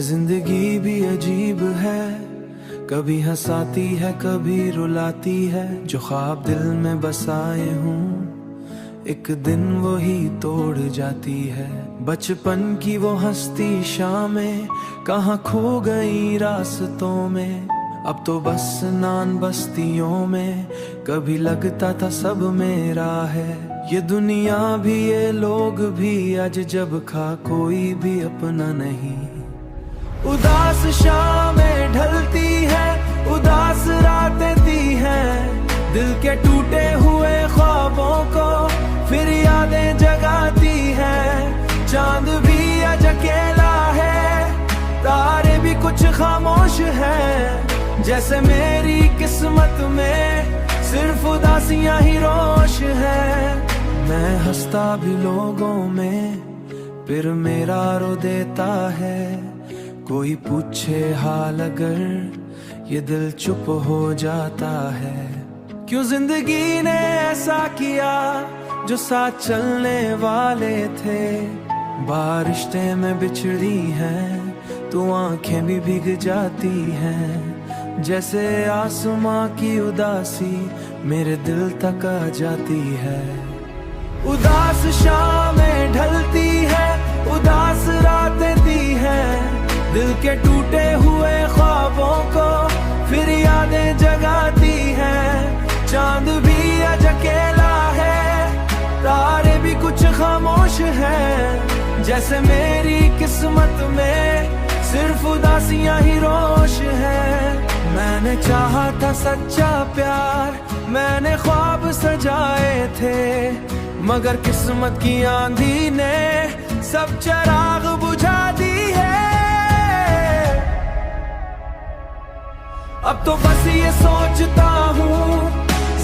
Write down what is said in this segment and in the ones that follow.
ये जिंदगी भी अजीब है, कभी हंसाती है कभी रुलाती है। जो ख्वाब दिल में बसाए हूँ एक दिन वही तोड़ जाती है। बचपन की वो हंसती शामें कहाँ खो गई रास्तों में। अब तो बस नान बस्तियों में, कभी लगता था सब मेरा है। ये दुनिया भी ये लोग भी आज जब खा कोई भी अपना नहीं। उदास शामें ढलती है, उदास रातें दी हैं, दिल के टूटे हुए ख्वाबों को फिर यादें जगाती हैं। चांद भी आज अकेला है, तारे भी कुछ खामोश हैं। जैसे मेरी किस्मत में सिर्फ उदासियां ही रोश है। मैं हंसता भी लोगों में फिर मेरा रो देता है। कोई पूछे हाल अगर ये दिल चुप हो जाता है। क्यों जिंदगी ने ऐसा किया जो साथ चलने वाले थे बारिश्ते में बिछड़ी हैं, तो आंखें भी भीग जाती हैं। जैसे आसमां की उदासी मेरे दिल तक आ जाती है। उदास शामें ढलती है, उदास रातें दी हैं, दिल के टूटे हुए ख्वाबों को फिर यादें जगाती हैं। चांद भी आज अकेला है, तारे भी कुछ खामोश हैं। जैसे मेरी किस्मत में सिर्फ उदासियां ही रोश है। मैंने चाहा था सच्चा प्यार, मैंने ख्वाब सजाए थे, मगर किस्मत की आंधी ने सब चिराग बुझा दी है। अब तो बस ये सोचता हूँ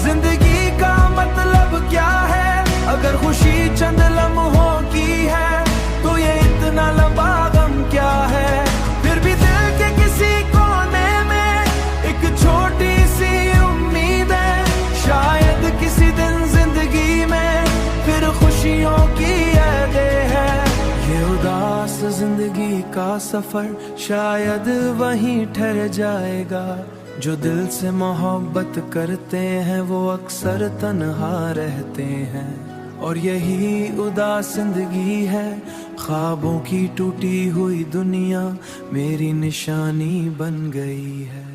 जिंदगी का मतलब क्या है। अगर खुशी चंद लम्हों की है तो ये इतना लंबा गम क्या है। फिर भी दिल के किसी कोने में एक छोटी सी उम्मीद है, शायद किसी दिन जिंदगी में फिर खुशियों की यादें हैं। ये उदास जिंदगी का सफर शायद वहीं ठहर जाएगा। जो दिल से मोहब्बत करते हैं वो अक्सर तन्हा रहते हैं। और यही उदास जिंदगी है, ख्वाबों की टूटी हुई दुनिया मेरी निशानी बन गई है।